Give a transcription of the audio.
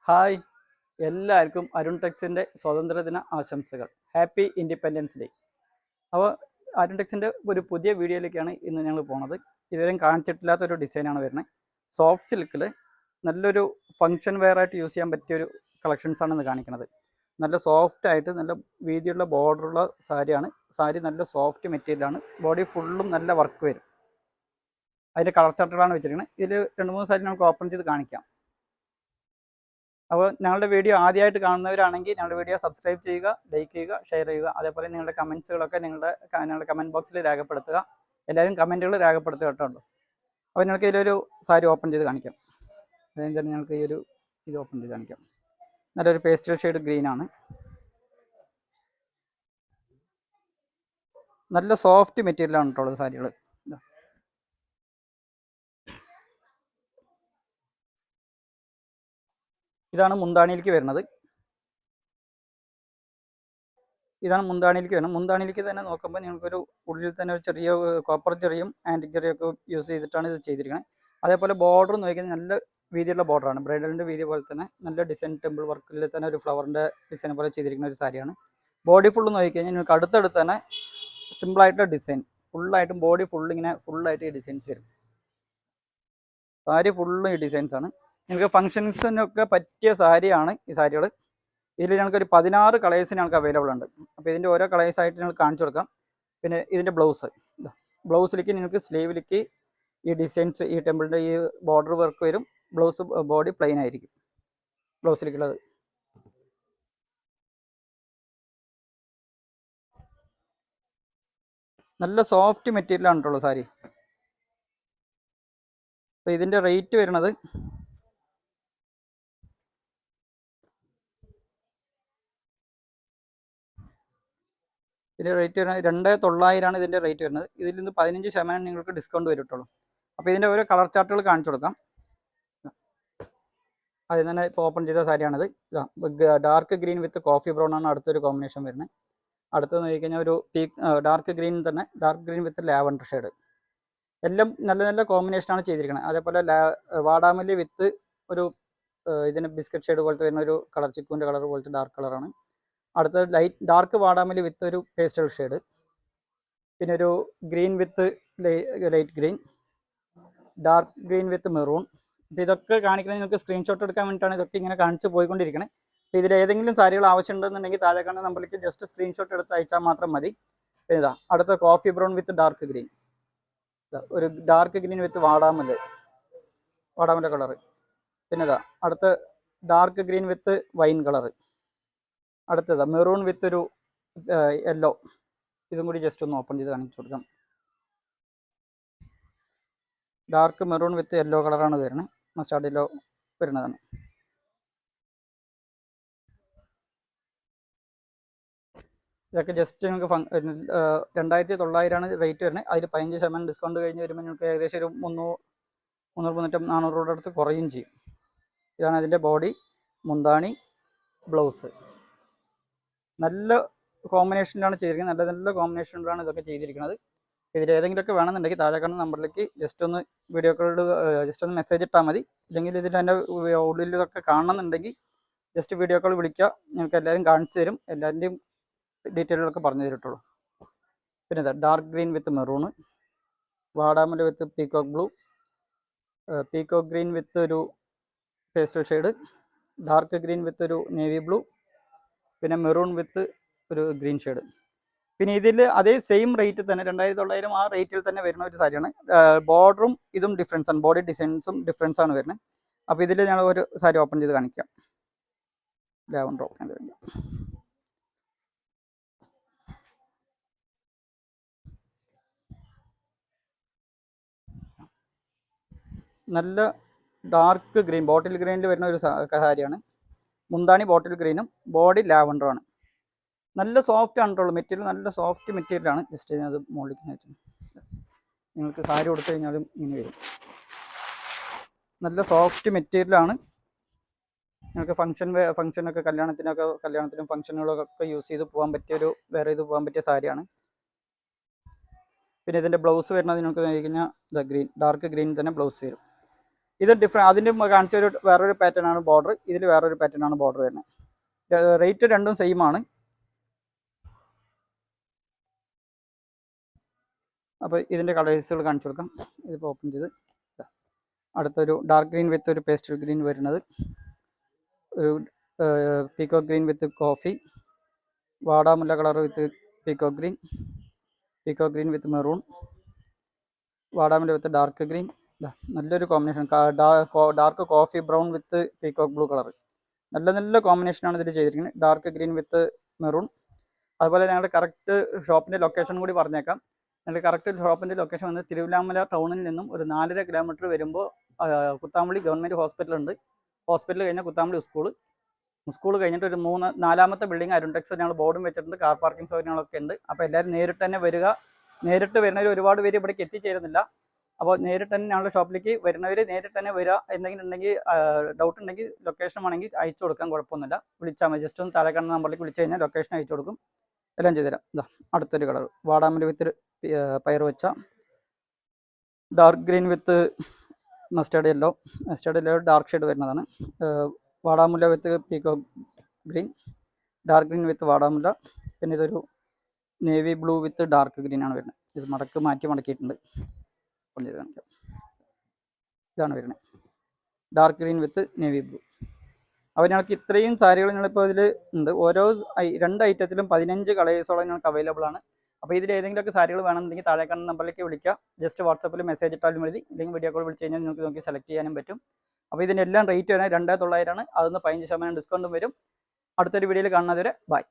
Hi, എല്ലാവർക്കും അരുൺ ടെക്സിൻ്റെ സ്വാതന്ത്ര്യദിന ആശംസകൾ. Happy independence day. അപ്പോൾ അരുൺ ടെക്സിൻ്റെ ഒരു പുതിയ വീഡിയോയിലേക്കാണ് ഇന്ന് ഞങ്ങൾ പോണത്. ഇതുവരെയും കാണിച്ചിട്ടില്ലാത്തൊരു ഡിസൈനാണ് വരുന്നത്. സോഫ്റ്റ് സിൽക്കിൽ നല്ലൊരു ഫങ്ഷൻ വെയർ ആയിട്ട് യൂസ് ചെയ്യാൻ പറ്റിയൊരു കളക്ഷൻസാണ് ഇന്ന് കാണിക്കുന്നത്. നല്ല സോഫ്റ്റ് ആയിട്ട് നല്ല വീതിയുള്ള ബോർഡറുള്ള സാരിയാണ്. സാരി നല്ല സോഫ്റ്റ് മെറ്റീരിയലാണ്. ബോഡി ഫുള്ളും നല്ല വർക്ക് വരും. അതിൻ്റെ കളർ ചാർട്ടുകളാണ് വെച്ചിരിക്കുന്നത്. ഇതിൽ 2-3 സാരി നമുക്ക് ഓപ്പൺ ചെയ്ത് കാണിക്കാം. അപ്പോൾ ഞങ്ങളുടെ വീഡിയോ ആദ്യമായിട്ട് കാണുന്നവരാണെങ്കിൽ ഞങ്ങളുടെ വീഡിയോ സബ്സ്ക്രൈബ് ചെയ്യുക, ലൈക്ക് ചെയ്യുക, ഷെയർ ചെയ്യുക. അതേപോലെ നിങ്ങളുടെ കമൻസുകളൊക്കെ ഞങ്ങളുടെ കമൻറ്റ് ബോക്സിൽ രേഖപ്പെടുത്തുക. എല്ലാവരും കമൻറ്റുകൾ രേഖപ്പെടുത്തുക കേട്ടോ. അപ്പോൾ ഞങ്ങൾക്ക് ഇതിലൊരു സാരി ഓപ്പൺ ചെയ്ത് കാണിക്കാം. അതായത് തന്നെ ഞങ്ങൾക്ക് ഈ ഒരു ഇത് ഓപ്പൺ ചെയ്ത് കാണിക്കാം. നല്ലൊരു പേസ്റ്റൽ ഷെയ്ഡ് ഗ്രീനാണ്. നല്ല സോഫ്റ്റ് മെറ്റീരിയലാണ് കേട്ടോ സാരികൾ. ഇതാണ് മുന്താണിയിലേക്ക് വരുന്നത്. മുന്താണിയിലേക്ക് തന്നെ നോക്കുമ്പോൾ നിങ്ങൾക്കൊരു ഉള്ളിൽ തന്നെ ഒരു ചെറിയ കോപ്പർ ചെറിയും ആൻറ്റിക് ചെറിയൊക്കെ യൂസ് ചെയ്തിട്ടാണ് ഇത് ചെയ്തിരിക്കുന്നത്. അതേപോലെ ബോർഡർ നോക്കിക്കഴിഞ്ഞാൽ നല്ല വീതിയുള്ള ബോർഡറാണ്. ബ്രൈഡലിൻ്റെ വീതി പോലെ തന്നെ നല്ല ഡിസൈൻ ടെമ്പിൾ വർക്കിൽ തന്നെ ഒരു ഫ്ലവറിൻ്റെ ഡിസൈൻ പോലെ ചെയ്തിരിക്കുന്ന ഒരു സാരിയാണ്. ബോഡി ഫുള്ള് നോക്കിക്കഴിഞ്ഞാൽ നിങ്ങൾക്ക് അടുത്തടുത്ത് തന്നെ സിമ്പിളായിട്ടുള്ള ഡിസൈൻ, ഫുള്ളായിട്ടും ബോഡി ഫുള്ളിങ്ങനെ ഫുള്ളായിട്ട് ഈ ഡിസൈൻസ് വരും. സാരി ഫുള്ളും ഈ ഡിസൈൻസാണ്. നിങ്ങൾക്ക് ഫങ്ഷൻസിനൊക്കെ പറ്റിയ സാരിയാണ് ഈ സാരികൾ. ഇതിൽ ഞങ്ങൾക്കൊരു 16 കളേഴ്സ് ഞങ്ങൾക്ക് അവൈലബിൾ ഉണ്ട്. അപ്പോൾ ഇതിൻ്റെ ഓരോ കളേഴ്സായിട്ട് ഞങ്ങൾ കാണിച്ചു കൊടുക്കാം. പിന്നെ ഇതിൻ്റെ ബ്ലൗസിലേക്ക് നിങ്ങൾക്ക് സ്ലീവിലേക്ക് ഈ ഡിസൈൻസ്, ഈ ടെമ്പിളിൻ്റെ ഈ ബോർഡർ വർക്ക് വരും. ബ്ലൗസ് ബോഡി പ്ലെയിൻ ആയിരിക്കും ബ്ലൗസിലേക്കുള്ളത്. നല്ല സോഫ്റ്റ് മെറ്റീരിയലാണ് കേട്ടോ സാരി. അപ്പോൾ ഇതിൻ്റെ റേറ്റ് വരുന്നത് ഇതിൻ്റെ റേറ്റ് വരുന്നത് 2900 ഇതിൻ്റെ റേറ്റ് വരുന്നത്. ഇതിൽ നിന്ന് 15% നിങ്ങൾക്ക് ഡിസ്കൗണ്ട് വരും. അപ്പോൾ ഇതിൻ്റെ ഓരോ കളർ ചാർട്ടുകൾ കാണിച്ചു കൊടുക്കാം. അതിൽ തന്നെ ഇപ്പോൾ ഓപ്പൺ ചെയ്ത സാരിയാണിത്. Dark green with coffee brown ആണ് അടുത്തൊരു കോമ്പിനേഷൻ വരുന്നത്. അടുത്തത് നോക്കിക്കഴിഞ്ഞാൽ ഒരു ഡാർക്ക് ഗ്രീൻ തന്നെ, dark green with lavender shade. എല്ലാം നല്ല നല്ല കോമ്പിനേഷനാണ് ചെയ്തിരിക്കുന്നത്. അതേപോലെ വാടാമല്ലി വിത്ത് ഒരു ഇതിന് ബിസ്ക്കറ്റ് ഷെയ്ഡ് പോലത്തെ വരുന്ന ഒരു കളർ, ചിക്കുവിൻ്റെ കളർ പോലത്തെ ഡാർക്ക് കളറാണ്. അടുത്തത് ഡാർക്ക് വാടാമല്ലി വിത്ത് ഒരു പേസ്റ്റൽ ഷെയ്ഡ്. പിന്നെ ഒരു green with light green, dark green with maroon. അപ്പോൾ ഇതൊക്കെ കാണിക്കുന്നത് നിങ്ങൾക്ക് സ്ക്രീൻഷോട്ട് എടുക്കാൻ വേണ്ടിയിട്ടാണ് ഇതൊക്കെ ഇങ്ങനെ കാണിച്ച് പോയിക്കൊണ്ടിരിക്കുന്നത്. അപ്പോൾ ഇതിൽ ഏതെങ്കിലും സാരികൾ ആവശ്യമുണ്ടെന്നുണ്ടെങ്കിൽ താഴെ കാണുന്ന നമ്പറിലേക്ക് ജസ്റ്റ് സ്ക്രീൻഷോട്ട് എടുത്ത് അയച്ചാൽ മാത്രം മതി. പിന്നെ ഇതാ അടുത്ത coffee brown with dark green, ഒരു ഡാർക്ക് ഗ്രീൻ വിത്ത് വാടാമല്ല കളറ്. പിന്നെ ഇതാ അടുത്ത dark green with wine colour. അടുത്തതാ മെറൂൺ വിത്ത് ഒരു യെല്ലോ. ഇതും കൂടി ജസ്റ്റ് ഒന്ന് ഓപ്പൺ ചെയ്ത് കാണിച്ചു കൊടുക്കാം. ഡാർക്ക് മെറൂൺ വിത്ത് യെല്ലോ കളറാണ് വരുന്നത്. മസ്റ്റാർഡ് യെല്ലോ വരുന്നതാണ്. ഇതൊക്കെ ജസ്റ്റ് നിങ്ങൾക്ക് 2900 റേറ്റ് വരുന്നത്. അതിൽ 15% ഡിസ്കൗണ്ട് കഴിഞ്ഞ് വരുമ്പോൾ നിങ്ങൾക്ക് ഏകദേശം ഒരു 300-400 രൂപയുടെ അടുത്ത് കുറയും ചെയ്യും. ഇതാണ് അതിൻ്റെ ബോഡി, മുന്താണി, ബ്ലൗസ്. നല്ല കോമ്പിനേഷനിലാണ് ചെയ്തിരിക്കുന്നത്. നല്ല നല്ല കോമ്പിനേഷനിലാണ് ഇതൊക്കെ ചെയ്തിരിക്കുന്നത്. ഇതിൽ ഏതെങ്കിലുമൊക്കെ വേണമെന്നുണ്ടെങ്കിൽ താഴെ കാണുന്ന നമ്പറിലേക്ക് ജസ്റ്റ് ഒന്ന് വീഡിയോ കോൾ ജസ്റ്റ് ഒന്ന് മെസ്സേജ് ഇട്ടാൽ മതി. ഇല്ലെങ്കിൽ ഇതിൽ എൻ്റെ ഉള്ളിൽ ഇതൊക്കെ കാണണമെന്നുണ്ടെങ്കിൽ ജസ്റ്റ് വീഡിയോ കോൾ വിളിക്കുക. ഞങ്ങൾക്ക് എല്ലാവരും കാണിച്ചു തരും. എല്ലാവരുടെയും ഡീറ്റെയിലുകളൊക്കെ പറഞ്ഞു തരട്ടുള്ളൂ. പിന്നെ ഇതാ ഡാർക്ക് ഗ്രീൻ വിത്ത് മെറൂണ്, വാടാമല with peacock blue, peacock green with ഒരു pastel shade, dark green with ഒരു നേവി ബ്ലൂ, പിന്നെ മെറൂൺ വിത്ത് ഒരു ഗ്രീൻ ഷെയ്ഡ്. പിന്നെ ഇതിൽ അതേ സെയിം റേറ്റ് തന്നെ 2900 ആ റേറ്റിൽ തന്നെ വരുന്ന ഒരു സാരിയാണ്. ബോർഡറും ഇതും ഡിഫറൻസ് ആണ്, ബോഡി ഡിസൈൻസും ഡിഫറൻസ് ആണ് വരുന്നത്. അപ്പോൾ ഇതിൽ ഞങ്ങൾ ഒരു സാരി ഓപ്പൺ ചെയ്ത് കാണിക്കാം. ലാവൻഡർ ഓപ്പൺ ചെയ്ത് കാണിക്കാം. നല്ല ഡാർക്ക് ഗ്രീൻ, ബോട്ടിൽ ഗ്രീനിൽ വരുന്ന ഒരു സാരിയാണ്. മുന്താണി ബോട്ടിൽ ഗ്രീനും ബോഡി ലാവൻഡറുമാണ്. നല്ല സോഫ്റ്റ് ആണുള്ളൂ മെറ്റീരിയൽ, നല്ല സോഫ്റ്റ് മെറ്റീരിയലാണ്. ജസ്റ്റ് അത് മുകളിലേക്ക് വെച്ചു നിങ്ങൾക്ക് സാരി കൊടുത്തു കഴിഞ്ഞാലും ഇങ്ങനെ വരും. നല്ല സോഫ്റ്റ് മെറ്റീരിയലാണ്. നിങ്ങൾക്ക് ഫംഗ്ഷനൊക്കെ കല്യാണത്തിനും ഫംഗ്ഷനുകളൊക്കെ യൂസ് ചെയ്ത് പോകാൻ പറ്റിയൊരു വെയർ ചെയ്ത് പോകാൻ പറ്റിയ സാരിയാണ്. പിന്നെ ഇതിൻ്റെ ബ്ലൗസ് വരുന്നത് നിങ്ങൾക്ക് നോക്കി കഴിഞ്ഞാൽ ഗ്രീൻ, ഡാർക്ക് ഗ്രീൻ തന്നെ ബ്ലൗസ് വരും. ഇത് അതിൻ്റെ കാണിച്ച വേറൊരു പാറ്റേൺ ആണ് ബോർഡർ, ഇതിൽ വേറൊരു പാറ്റേൺ ആണ് ബോർഡർ വരുന്നത്. റേറ്റ് രണ്ടും സെയിം ആണ്. അപ്പോൾ ഇതിൻ്റെ കളേഴ്സുകൾ കാണിച്ചു കൊടുക്കാം. ഇതിപ്പോൾ ഓപ്പൺ ചെയ്ത് അടുത്തൊരു ഡാർക്ക് ഗ്രീൻ വിത്ത് ഒരു പേസ്റ്റൽ ഗ്രീൻ വരുന്നത്, ഒരു പീക്കോക്ക് ഗ്രീൻ വിത്ത് കോഫി, വാടാമുല്ല colour with peacock green with maroon, വാടാമുല്ല വിത്ത് ഡാർക്ക് ഗ്രീൻ. നല്ലൊരു combination, dark coffee brown with peacock blue colour. നല്ല കോമ്പിനേഷനാണ് ഇതിൽ ചെയ്തിരിക്കുന്നത്. Dark green with maroon. അതുപോലെ ഞങ്ങളുടെ കറക്റ്റ് ഷോപ്പിൻ്റെ ലൊക്കേഷൻ കൂടി പറഞ്ഞേക്കാം. ഞങ്ങളുടെ കറക്റ്റ് ഷോപ്പിൻ്റെ ലൊക്കേഷൻ വന്ന് തിരുവല്ലാമല ടൗണിൽ നിന്നും ഒരു 4.5 കിലോമീറ്റർ വരുമ്പോൾ കുത്താമ്പള്ളി ഗവൺമെൻറ് ഹോസ്പിറ്റലുണ്ട്. ഹോസ്പിറ്റൽ കഴിഞ്ഞാൽ കുത്താമ്പള്ളി സ്കൂൾ കഴിഞ്ഞിട്ട് ഒരു 4ാമത്തെ ബിൽഡിംഗ് അരുൺടെക്സ് ഞങ്ങൾ ബോർഡും വെച്ചിട്ടുണ്ട്. കാർ പാർക്കിംഗ് സൗകര്യങ്ങളൊക്കെ ഉണ്ട്. അപ്പോൾ എല്ലാവരും നേരിട്ട് തന്നെ വരിക. നേരിട്ട് വരുന്നവർ ഒരുപാട് പേര് ഇവിടേക്ക് എത്തിച്ചേരുന്നില്ല. അപ്പോൾ നേരിട്ട് തന്നെ ഞങ്ങളുടെ ഷോപ്പിലേക്ക് വരുന്നവർ നേരിട്ട് തന്നെ വരിക. എന്തെങ്കിലും ഉണ്ടെങ്കിൽ ഡൗട്ട് ഉണ്ടെങ്കിൽ ലൊക്കേഷൻ വേണമെങ്കിൽ അയച്ചു കൊടുക്കാൻ കുഴപ്പമൊന്നുമില്ല. വിളിച്ചാൽ മതി. ജസ്റ്റ് ഒന്ന് താഴെ കാണുന്ന നമ്പറിലേക്ക് വിളിച്ചു കഴിഞ്ഞാൽ ലൊക്കേഷൻ അയച്ചു കൊടുക്കും. എല്ലാം ചെയ്തുതരാം. അടുത്തൊരു കളർ വാടാമുല്ല വിത്ത് പയർ വെച്ച, dark green with mustard yellow dark shade വരുന്നതാണ്. വാടാമുല്ല with peacock green, dark green with വാടാമുല്ല. പിന്നെ ഇതൊരു navy blue with dark green ആണ് വരുന്നത്. ഇത് മടക്കിയിട്ടുണ്ട്. ചെയ്ത് കാണിക്കാം. ഇതാണ് വരുന്നത്, dark green with navy blue. അപ്പോൾ ഞങ്ങൾക്ക് ഇത്രയും സാരികൾ ഞങ്ങളിപ്പോൾ ഇതിൽ ഉണ്ട്. ഓരോ 2 ഐറ്റത്തിലും 15 കളേഴ്സോളം ഞങ്ങൾക്ക് അവൈലബിൾ ആണ്. അപ്പോൾ ഇതിൽ ഏതെങ്കിലുമൊക്കെ സാരികൾ വേണമെന്നുണ്ടെങ്കിൽ താഴെ കാണുന്ന നമ്പറിലേക്ക് വിളിക്കുക. ജസ്റ്റ് വാട്സാപ്പിൽ മെസ്സേജ് ഇട്ടാലും മതി, അല്ലെങ്കിൽ വീഡിയോ കോൾ വിളിച്ച് കഴിഞ്ഞാൽ നിങ്ങൾക്ക് നോക്കി സെലക്ട് ചെയ്യാനും പറ്റും. അപ്പോൾ ഇതിനെല്ലാം റേറ്റ് വരുന്നത് 2900 ആണ്. അതൊന്ന് 15% ഡിസ്കൗണ്ടും വരും. അടുത്തൊരു വീഡിയോയിൽ കാണുന്നതുവരെ ബൈ.